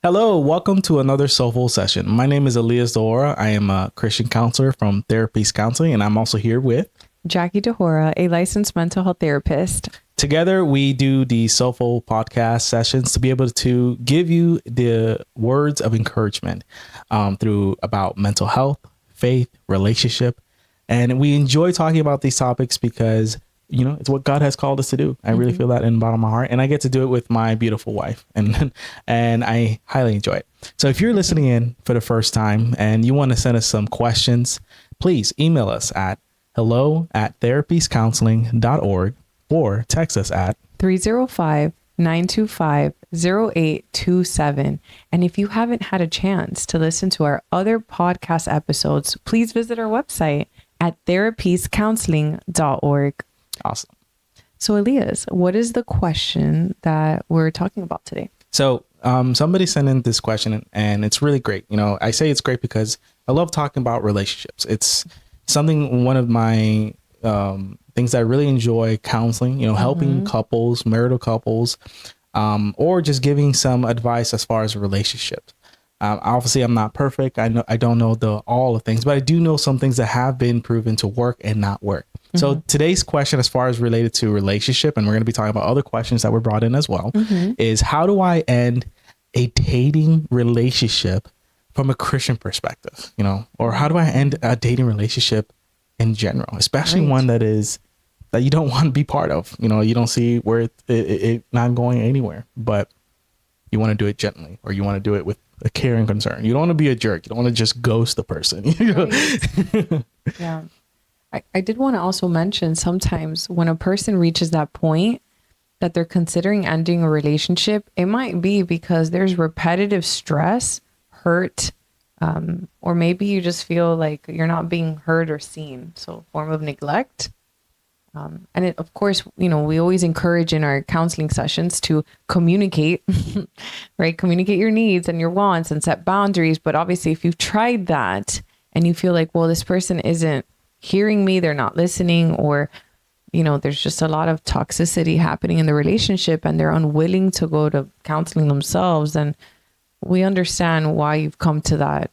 Hello, welcome to another Soulful session. My name is Elias Dora. I am a Christian counselor from Therapy's Counseling, and I'm also here with Jackie DeHora, a licensed mental health therapist. Together, we do the Soulful podcast sessions to be able to give you the words of encouragement through about mental health, faith, relationship. And we enjoy talking about these topics because it's what God has called us to do. I really feel that in the bottom of my heart, and I get to do it with my beautiful wife, and I highly enjoy it. So if you're listening in for the first time and you want to send us some questions, please email us at hello@therapiescounseling.org or text us at 305-925-0827. And if you haven't had a chance to listen to our other podcast episodes, please visit our website at therapiescounseling.org. Awesome. So Elias, what is the question that we're talking about today? So somebody sent in this question, and it's really great. I say it's great because I love talking about relationships. It's one of my things that I really enjoy counseling, helping couples, marital couples, or just giving some advice as far as relationships. Obviously, I'm not perfect. I don't know all the things, but I do know some things that have been proven to work and not work. So today's question, as far as related to relationship, and we're going to be talking about other questions that were brought in as well, is how do I end a dating relationship from a Christian perspective, or how do I end a dating relationship in general, especially one that you don't want to be part of, you don't see where it not going anywhere, but you want to do it gently, or you want to do it with a care and concern. You don't want to be a jerk. You don't want to just ghost the person. Right. Yeah. I did want to also mention sometimes when a person reaches that point that they're considering ending a relationship, it might be because there's repetitive stress, hurt, or maybe you just feel like you're not being heard or seen. So a form of neglect. And of course, we always encourage in our counseling sessions to communicate, right? Communicate your needs and your wants and set boundaries. But obviously, if you've tried that and you feel like, well, this person isn't hearing me, they're not listening, or, there's just a lot of toxicity happening in the relationship and they're unwilling to go to counseling themselves, then we understand why you've come to that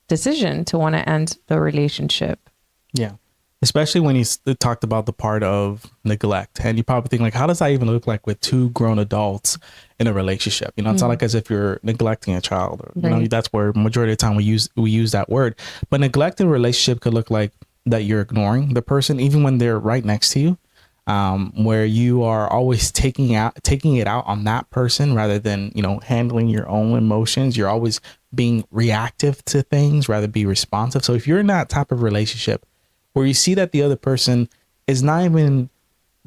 decision to want to end the relationship. Yeah. Especially when he's talked about the part of neglect. And you probably think, like, how does that even look like with two grown adults in a relationship? It's not like as if you're neglecting a child. Or, Right. That's where majority of the time we use that word. But neglect in a relationship could look like that you're ignoring the person, even when they're right next to you, where you are always taking it out on that person rather than, handling your own emotions. You're always being reactive to things rather than be responsive. So if you're in that type of relationship, where you see that the other person is not even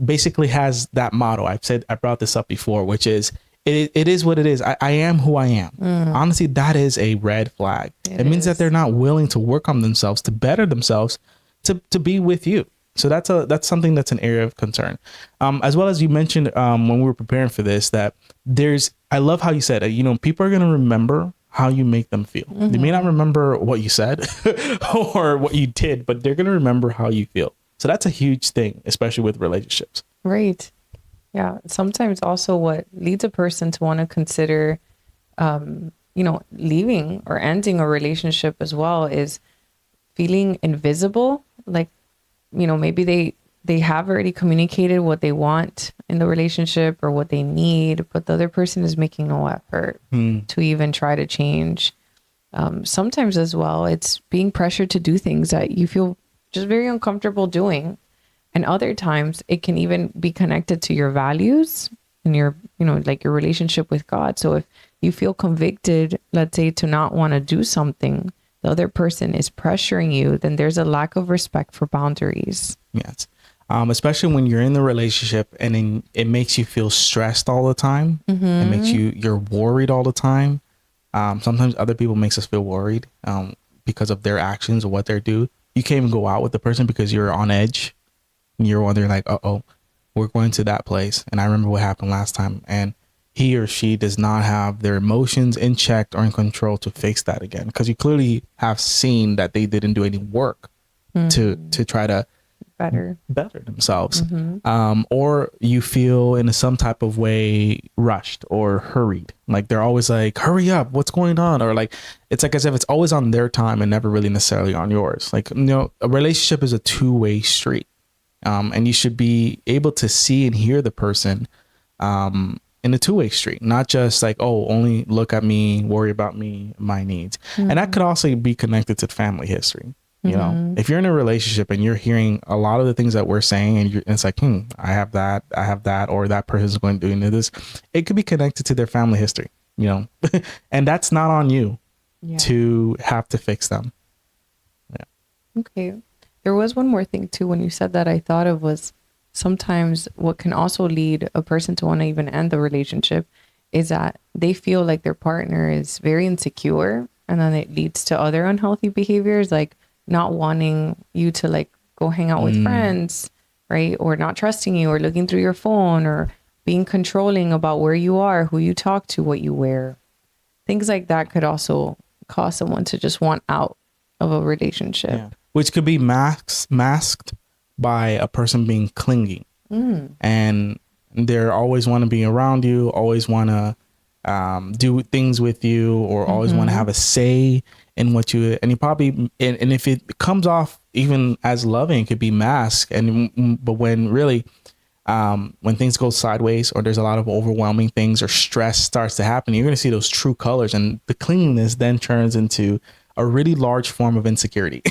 basically has that motto. I brought this up before, which is it is what it is. I am who I am. Honestly, that is a red flag. It means that they're not willing to work on themselves, to better themselves, to be with you. So that's something that's an area of concern. As well as you mentioned when we were preparing for this, that I love how you said, people are going to remember how you make them feel. They may not remember what you said or what you did, but they're going to remember how you feel. So that's a huge thing, especially with relationships. Right. Yeah. Sometimes also what leads a person to want to consider, leaving or ending a relationship as well is feeling invisible. Like, maybe they have already communicated what they want in the relationship or what they need, but the other person is making no effort to even try to change. Sometimes as well, it's being pressured to do things that you feel just very uncomfortable doing. And other times it can even be connected to your values and your relationship with God. So if you feel convicted, let's say, to not want to do something, the other person is pressuring you, then there's a lack of respect for boundaries. Yes. Especially when you're in the relationship and then it makes you feel stressed all the time. It makes you're worried all the time. Sometimes other people makes us feel worried because of their actions or what they do. You can't even go out with the person because you're on edge and you're wondering like, we're going to that place. And I remember what happened last time, and he or she does not have their emotions in check or in control to fix that again. Because you clearly have seen that they didn't do any work to try to better themselves. Or you feel in some type of way rushed or hurried. Like they're always like, hurry up, what's going on? Or like, it's like as if it's always on their time and never really necessarily on yours. Like, a relationship is a two-way street. And you should be able to see and hear the person in a two-way street, not just like, oh, only look at me, worry about me, my needs. And that could also be connected to family history. You know, if you're in a relationship and you're hearing a lot of the things that we're saying and it's like, I have that, or that person's going to do this, it could be connected to their family history, and that's not on you to have to fix them. Yeah. Okay. There was one more thing too, when you said that I thought of was sometimes what can also lead a person to want to even end the relationship is that they feel like their partner is very insecure, and then it leads to other unhealthy behaviors, like not wanting you to like go hang out with friends, right? Or not trusting you, or looking through your phone, or being controlling about where you are, who you talk to, what you wear. Things like that could also cause someone to just want out of a relationship. Yeah. Which could be masked by a person being clingy. And they're always want to be around you, always want to do things with you, or always want to have a say in what you, and you probably, and if it comes off even as loving, it could be masked. But when really, when things go sideways, or there's a lot of overwhelming things, or stress starts to happen, you're going to see those true colors, and the clinginess then turns into a really large form of insecurity.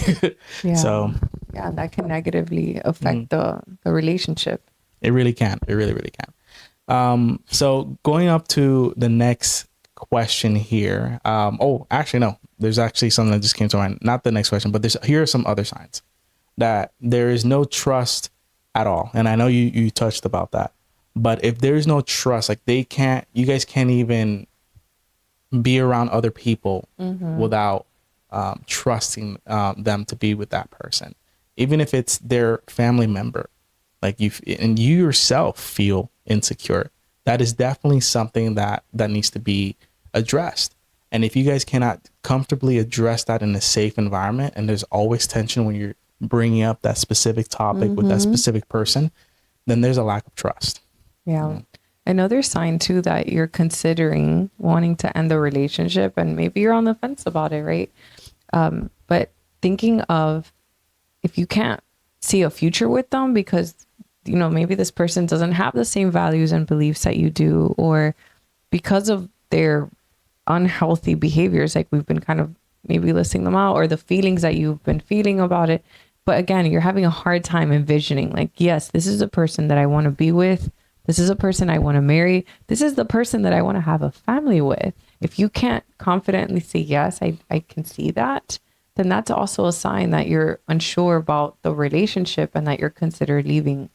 So that can negatively affect the relationship. It really can. It really, really can. So going up to the next question here. Actually, no, there's actually something that just came to mind. Not the next question, but here are some other signs that there is no trust at all. And I know you touched about that, but if there's no trust, like you guys can't even be around other people without trusting them to be with that person, even if it's their family member. Like you yourself feel insecure. That is definitely something that needs to be addressed. And if you guys cannot comfortably address that in a safe environment, and there's always tension when you're bringing up that specific topic with that specific person, then there's a lack of trust. Yeah. Another sign too that you're considering wanting to end the relationship, and maybe you're on the fence about it, right? But thinking of if you can't see a future with them because, maybe this person doesn't have the same values and beliefs that you do, or because of their unhealthy behaviors, like we've been kind of maybe listing them out, or the feelings that you've been feeling about it. But again, you're having a hard time envisioning, like, yes, this is a person that I want to be with. This is a person I want to marry. This is the person that I want to have a family with. If you can't confidently say, yes, I can see that, then that's also a sign that you're unsure about the relationship and that you're considering leaving.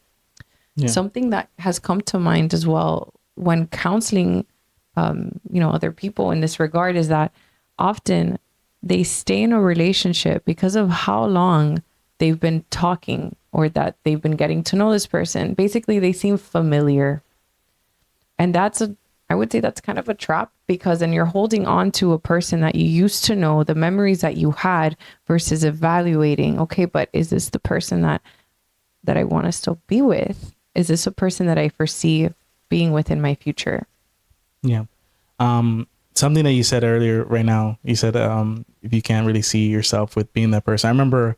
Yeah. Something that has come to mind as well when counseling, other people in this regard is that often they stay in a relationship because of how long they've been talking, or that they've been getting to know this person. Basically, they seem familiar. And I would say that's kind of a trap, because then you're holding on to a person that you used to know, the memories that you had, versus evaluating, okay, but is this the person that I want to still be with? Is this a person that I foresee being with in my future? Yeah. Something that you said earlier right now, you said, if you can't really see yourself with being that person. I remember,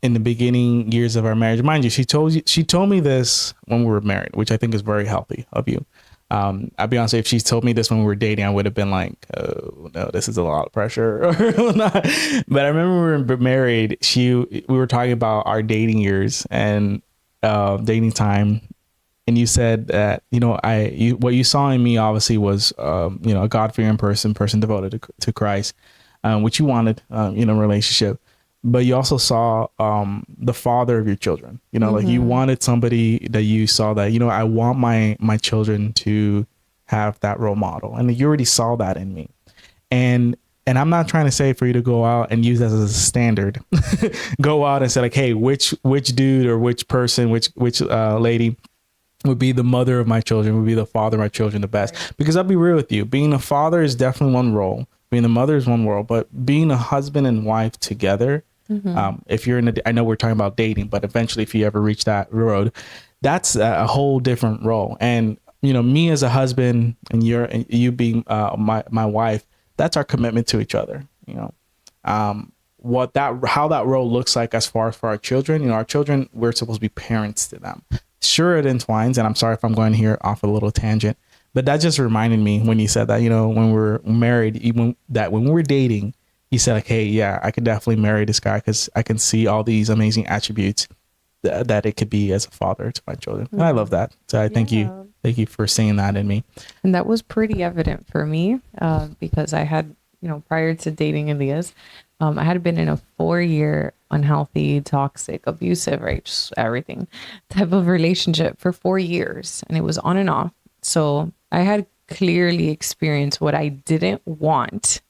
in the beginning years of our marriage, mind you, she told me this when we were married, which I think is very healthy of you. I'll be honest, if she told me this when we were dating, I would have been like, oh no, this is a lot of pressure or not. But I remember when we were married, we were talking about our dating years and dating time. And you said that, what you saw in me obviously was, a God-fearing person devoted to Christ, which you wanted, in a relationship. But you also saw the father of your children, like you wanted somebody that you saw that, I want my children to have that role model. And you already saw that in me. And I'm not trying to say for you to go out and use that as a standard, go out and say like, hey, which dude or which person, which lady would be the mother of my children, would be the father of my children the best. Because I'll be real with you, being a father is definitely one role. Being a mother is one role, but being a husband and wife together If you're in I know we're talking about dating, but eventually if you ever reach that road, that's a whole different role. And, you know, me as a husband and you being my wife, that's our commitment to each other, you know. How that role looks like as far as for our children, you know, our children, we're supposed to be parents to them. Sure, it entwines, and I'm sorry if I'm going here off a little tangent, but that just reminded me when you said that, you know, when we're married, even that when we were dating, you said like, hey, yeah, I could definitely marry this guy because I can see all these amazing attributes that it could be as a father to my children. And I love that. So I thank you for seeing that in me. And that was pretty evident for me because I had, you know, prior to dating Elias, I had been in a 4-year unhealthy, toxic, abusive, right, just everything type of relationship for 4 years, and it was on and off. So I had clearly experienced what I didn't want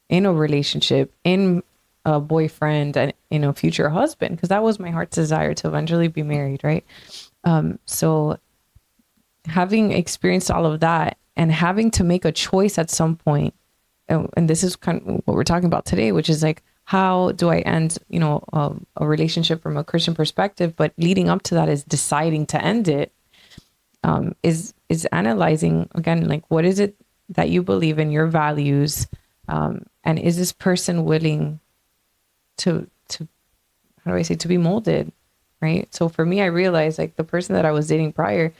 in a relationship, in a boyfriend, and in a future husband, because that was my heart's desire to eventually be married, right? So having experienced all of that and having to make a choice at some point, and this is kind of what we're talking about today, which is like, how do I end, you know, a relationship from a Christian perspective, but leading up to that is deciding to end it, is analyzing again, like, what is it that you believe in, your values, and is this person willing to how do I say, to be molded, right? So for me, I realized like the person that I was dating prior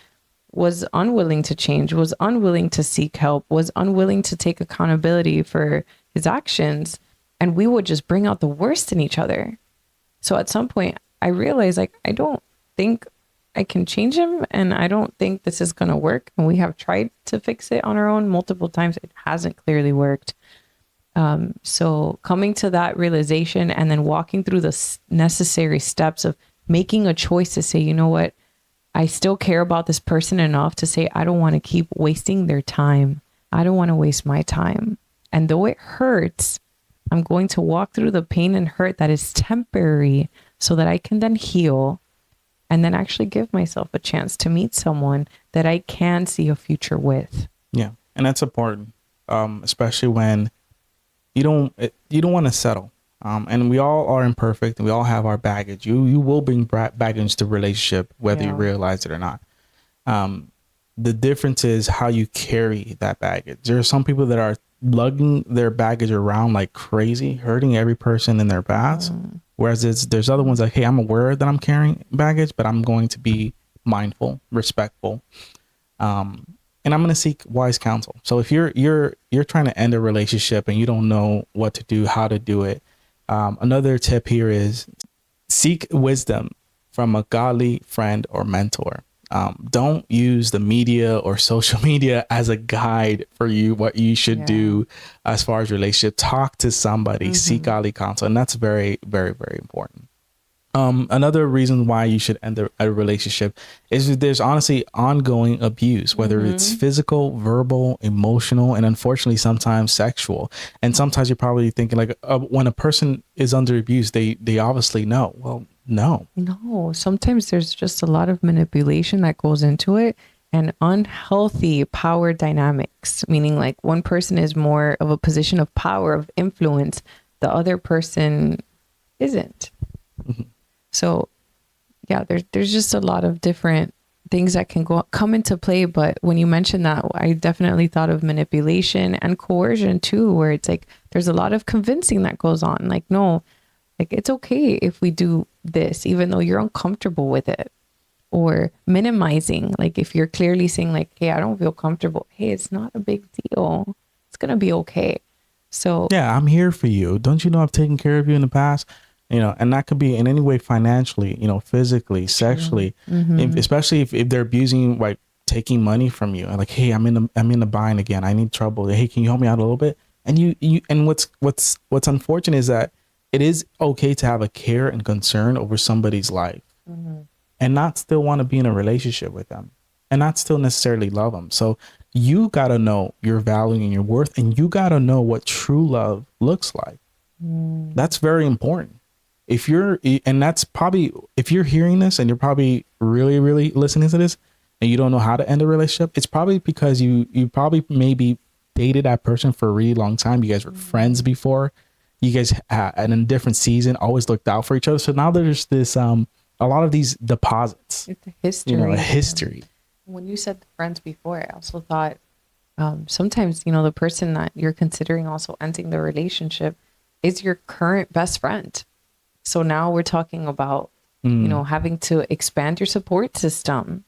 was unwilling to change, was unwilling to seek help, was unwilling to take accountability for his actions. And we would just bring out the worst in each other. So at some point I realized like, I don't think I can change him, and I don't think this is going to work. And we have tried to fix it on our own multiple times. It hasn't clearly worked. So coming to that realization and then walking through the necessary steps of making a choice to say, you know what, I still care about this person enough to say, I don't want to keep wasting their time. I don't want to waste my time. And though it hurts, I'm going to walk through the pain and hurt that is temporary so that I can then heal and then actually give myself a chance to meet someone that I can see a future with. Yeah. And that's important. Especially when you don't want to settle. And we all are imperfect and we all have our baggage. You will bring baggage to relationship, whether you realize it or not. The difference is how you carry that baggage. There are some people that are lugging their baggage around like crazy, hurting every person in their paths. Whereas there's other ones like, hey, I'm aware that I'm carrying baggage, but I'm going to be mindful, respectful. And I'm going to seek wise counsel. So if you're trying to end a relationship and you don't know what to do, how to do it, another tip here is seek wisdom from a godly friend or mentor. Don't use the media or social media as a guide for you, what you should do as far as relationship. Talk to somebody, seek godly counsel. And that's very, very, very important. Another reason why you should end a relationship is that there's honestly ongoing abuse, whether it's physical, verbal, emotional, and unfortunately sometimes sexual. And sometimes you're probably thinking like when a person is under abuse, they obviously know. Well, no, sometimes there's just a lot of manipulation that goes into it and unhealthy power dynamics, meaning like one person is more of a position of power, of influence, the other person isn't. So yeah, there's just a lot of different things that can come into play. But when you mentioned that, I definitely thought of manipulation and coercion too, where it's like, there's a lot of convincing that goes on. Like, no, like it's okay if we do this, even though you're uncomfortable with it, or minimizing. Like if you're clearly saying like, hey, I don't feel comfortable. Hey, it's not a big deal. It's going to be okay. So yeah, I'm here for you. Don't you know I've taken care of you in the past? You know, and that could be in any way financially, you know, physically, sexually, especially if they're abusing, like taking money from you and like, hey, I'm in a bind again. I need trouble. Hey, can you help me out a little bit? And and what's unfortunate is that it is okay to have a care and concern over somebody's life and not still want to be in a relationship with them and not still necessarily love them. So you got to know your value and your worth, and you got to know what true love looks like. That's very important. That's probably, if you're hearing this and you're probably really, really listening to this and you don't know how to end a relationship, it's probably because you probably maybe dated that person for a really long time. You guys were friends before. You guys in a different season always looked out for each other. So now there's this a lot of these deposits. It's a history. You know, a history. When you said friends before, I also thought sometimes, the person that you're considering also ending the relationship is your current best friend. So now we're talking about, having to expand your support system,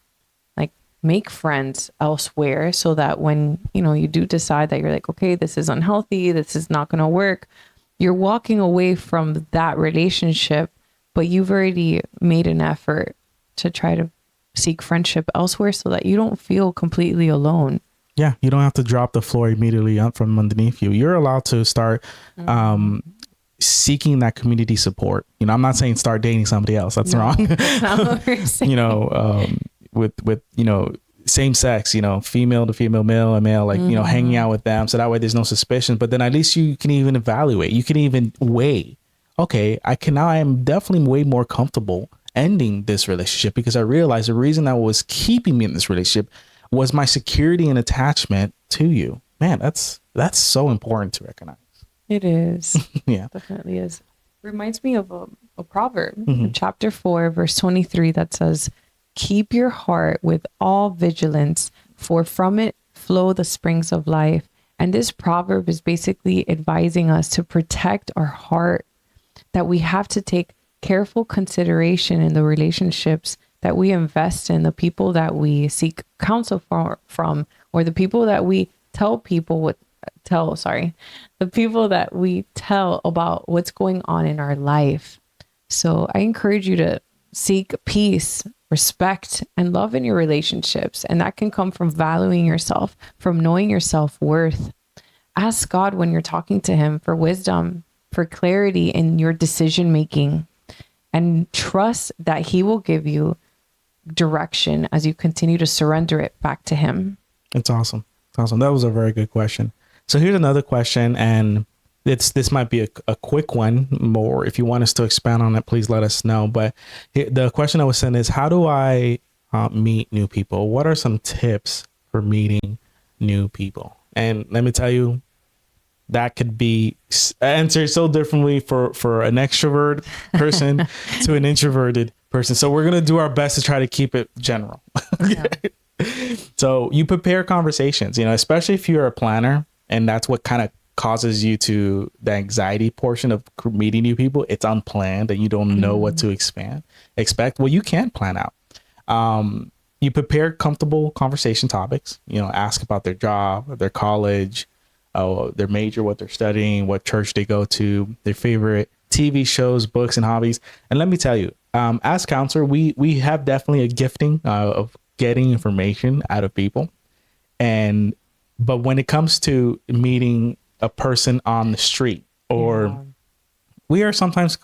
like make friends elsewhere so that when, you do decide that you're like, okay, this is unhealthy, this is not going to work, you're walking away from that relationship, but you've already made an effort to try to seek friendship elsewhere so that you don't feel completely alone. Yeah, you don't have to drop the floor immediately up from underneath you. You're allowed to start seeking that community support. I'm not saying start dating somebody else. That's wrong. That's not what we're saying. With same sex, female to female, male and male, like, hanging out with them. So that way there's no suspicion. But then at least you can even evaluate. You can even weigh. Okay, I am definitely way more comfortable ending this relationship because I realized the reason that was keeping me in this relationship was my security and attachment to you. Man, that's so important to recognize. It is. Yeah, definitely is. Reminds me of a proverb, chapter 4, verse 23, that says, "Keep your heart with all vigilance, for from it flow the springs of life." And this proverb is basically advising us to protect our heart, that we have to take careful consideration in the relationships that we invest in, the people that we seek counsel from, or the people that we the people that we tell about what's going on in our life. So I encourage you to seek peace, respect, and love in your relationships. And that can come from valuing yourself, from knowing your self-worth. Ask God when you're talking to him for wisdom, for clarity in your decision making, and trust that he will give you direction as you continue to surrender it back to him. It's awesome. It's awesome. That was a very good question. So here's another question, and this might be a quick one. More, if you want us to expand on it, please let us know. But the question I was sent is, how do I meet new people? What are some tips for meeting new people? And let me tell you, that could be answered so differently for an extrovert person to an introverted person. So we're going to do our best to try to keep it general. Yeah. So you prepare conversations, especially if you're a planner, and that's what kind of causes you to the anxiety portion of meeting new people. It's unplanned and you don't know what to expect. Well, you can plan out. You prepare comfortable conversation topics, ask about their job, their college, their major, what they're studying, what church they go to, their favorite TV shows, books, and hobbies. And let me tell you, as counselor, we have definitely a gifting of getting information out of people. But when it comes to meeting a person on the street, we are sometimes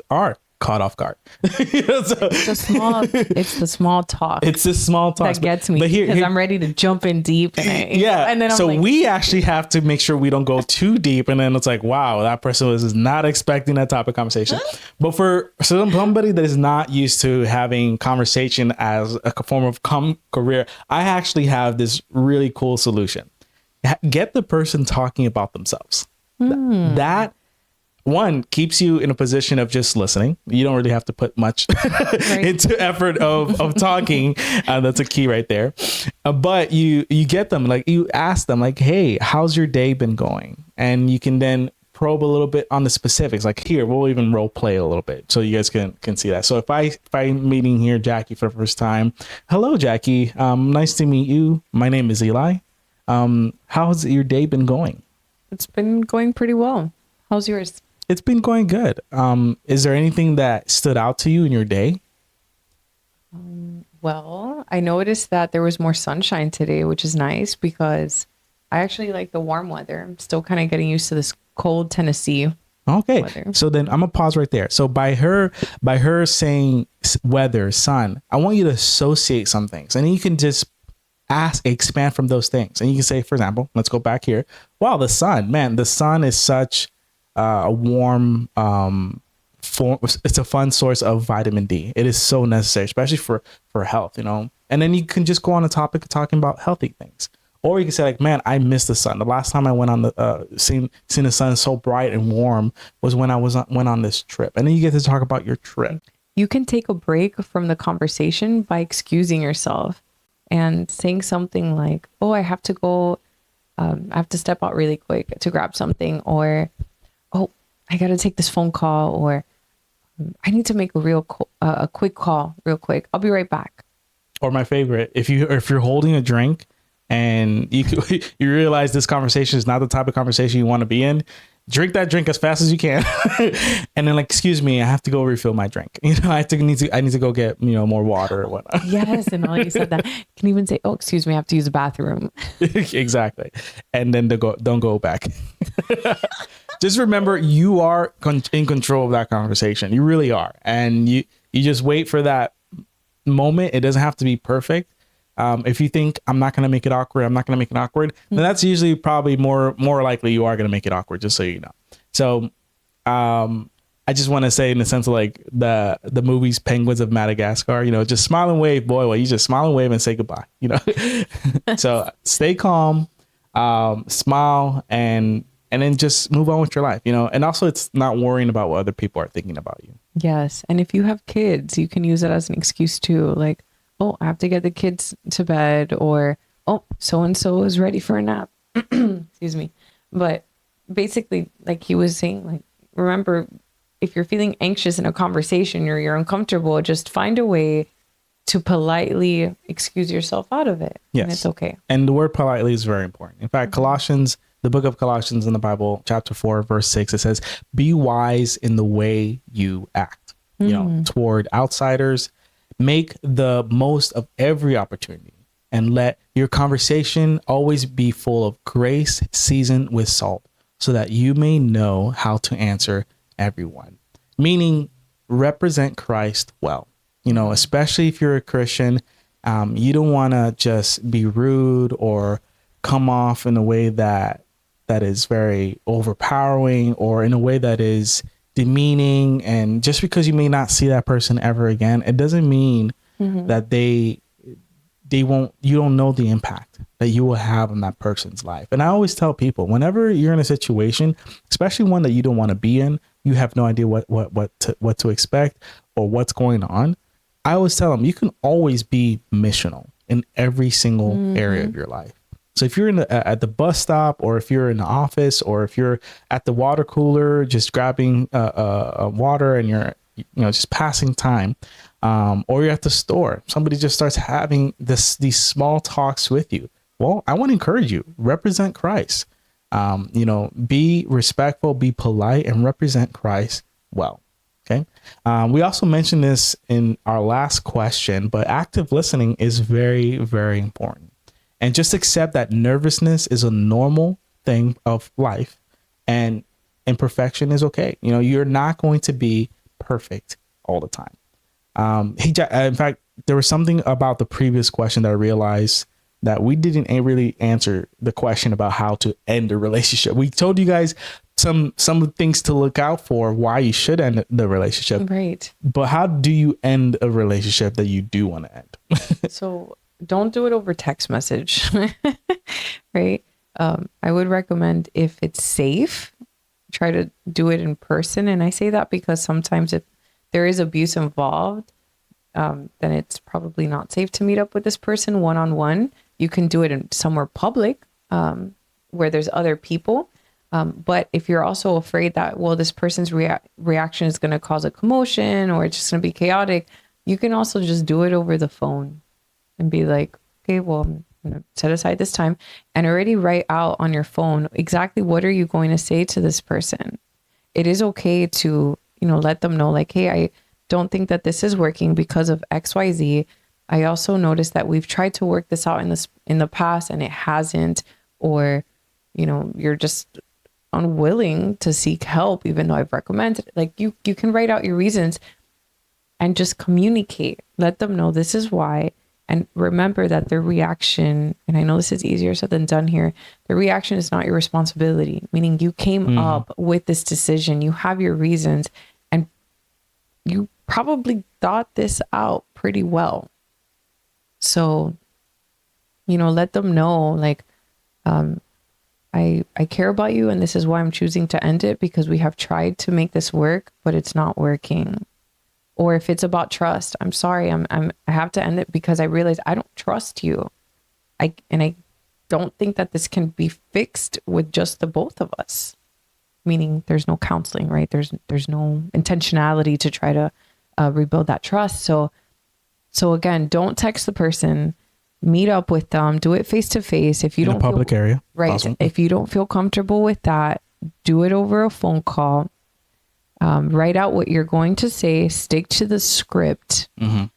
caught off guard. It's the small talk. It's the small talk that gets me, because I'm ready to jump in deep. And then I'm we actually have to make sure we don't go too deep. And then it's like, wow, that person was not expecting that type of conversation. But for somebody that is not used to having conversation as a form of career, I actually have this really cool solution. Get the person talking about themselves. That one keeps you in a position of just listening. You don't really have to put much into effort of talking. That's a key right there. But you get them, like you ask them like, hey, how's your day been going? And you can then probe a little bit on the specifics. Like here, we'll even role play a little bit so you guys can see that. So if I'm meeting here Jackie for the first time, hello, Jackie. Nice to meet you. My name is Eli. How's your day been going? It's been going pretty well. How's yours? It's been going good. Is there anything that stood out to you in your day? Well, I noticed that there was more sunshine today, which is nice because I actually like the warm weather. I'm still kind of getting used to this cold Tennessee Okay. weather. So then I'm gonna pause right there. So by her saying weather, sun, I want you to associate some things, and you can just expand from those things. And you can say, for example, let's go back here. Wow, the sun, man, the sun is such a warm it's a fun source of vitamin D. It is so necessary, especially for health, And then you can just go on a topic of talking about healthy things. Or you can say like, man, I miss the sun. The last time I went on the seen the sun so bright and warm was when I went on this trip. And then you get to talk about your trip. You can take a break from the conversation by excusing yourself and saying something like, oh, I have to go, I have to step out really quick to grab something, or, oh, I got to take this phone call, or I need to make a quick call real quick. I'll be right back. Or my favorite, if you're holding a drink and you you realize this conversation is not the type of conversation you want to be in, drink that drink as fast as you can, and then like, excuse me, I have to go refill my drink. You know, I need to go get more water or whatnot. Yes, and all you said that. You can even say, oh, excuse me, I have to use the bathroom. Exactly, and then don't go back. Just remember, you are in control of that conversation. You really are, and you just wait for that moment. It doesn't have to be perfect. If you think I'm not going to make it awkward, then that's usually probably more likely you are going to make it awkward, just so you know. So I just want to say, in the sense of like the movies Penguins of Madagascar, just smile and wave, boy. Well, you just smile and wave and say goodbye, So stay calm, smile, and then just move on with your life, and also it's not worrying about what other people are thinking about you. Yes. And if you have kids, you can use it as an excuse too. Like, oh, I have to get the kids to bed, or, oh, so-and-so is ready for a nap. Excuse me. But basically, like he was saying, like, remember, if you're feeling anxious in a conversation or you're uncomfortable, just find a way to politely excuse yourself out of it. Yes. And it's okay. And the word politely is very important. In fact, the book of Colossians in the Bible, chapter 4, verse 6, it says, be wise in the way you act, toward outsiders. Make the most of every opportunity, and let your conversation always be full of grace, seasoned with salt, so that you may know how to answer everyone. Meaning, represent Christ well, especially if you're a Christian. You don't want to just be rude or come off in a way that is very overpowering, or in a way that is demeaning. And just because you may not see that person ever again, it doesn't mean that you don't know the impact that you will have on that person's life. And I always tell people, whenever you're in a situation, especially one that you don't want to be in, you have no idea what to expect or what's going on, I always tell them, you can always be missional in every single area of your life. So if you're at the bus stop, or if you're in the office, or if you're at the water cooler just grabbing water and you're just passing time, or you're at the store, somebody just starts having these small talks with you. Well, I want to encourage you, represent Christ. Be respectful, be polite, and represent Christ well. Okay. We also mentioned this in our last question, but active listening is very, very important. And just accept that nervousness is a normal thing of life, and imperfection is okay. You're not going to be perfect all the time. In fact, there was something about the previous question that I realized that we didn't really answer the question about how to end a relationship. We told you guys some things to look out for, why you should end the relationship. Right. But how do you end a relationship that you do want to end? So don't do it over text message, right? I would recommend, if it's safe, try to do it in person. And I say that because sometimes if there is abuse involved, then it's probably not safe to meet up with this person one-on-one. You can do it in somewhere public, where there's other people. But if you're also afraid that, well, this person's reaction is going to cause a commotion, or it's just going to be chaotic, you can also just do it over the phone and be like, okay, well, I'm going to set aside this time, and already write out on your phone exactly what are you going to say to this person. It is okay to, let them know, like, hey, I don't think that this is working because of XYZ. I also noticed that we've tried to work this out in the past and it hasn't, or, you're just unwilling to seek help, even though I've recommended it. Like, you can write out your reasons and just communicate. Let them know this is why. And remember that their reaction, and I know this is easier said than done here, the reaction is not your responsibility, meaning you came up with this decision, you have your reasons, and you probably thought this out pretty well. So, let them know, like, I care about you, and this is why I'm choosing to end it, because we have tried to make this work, but it's not working. Or if it's about trust, I'm sorry, I have to end it because I realize I don't trust you. I don't think that this can be fixed with just the both of us. Meaning there's no counseling, right? There's no intentionality to try to rebuild that trust. So again, don't text the person, meet up with them, do it face to face. If you don't in a public area, right? awesome. If you don't feel comfortable with that, do it over a phone call. Write out what you're going to say, stick to the script, and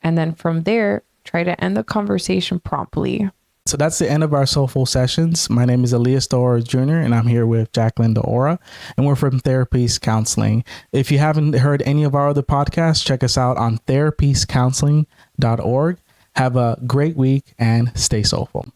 then from there, try to end the conversation promptly. So that's the end of our Soulful Sessions. My name is Elias Dora Jr., and I'm here with Jacqueline Deora, and we're from Therapies Counseling. If you haven't heard any of our other podcasts, check us out on therapiescounseling.org. Have a great week and stay soulful.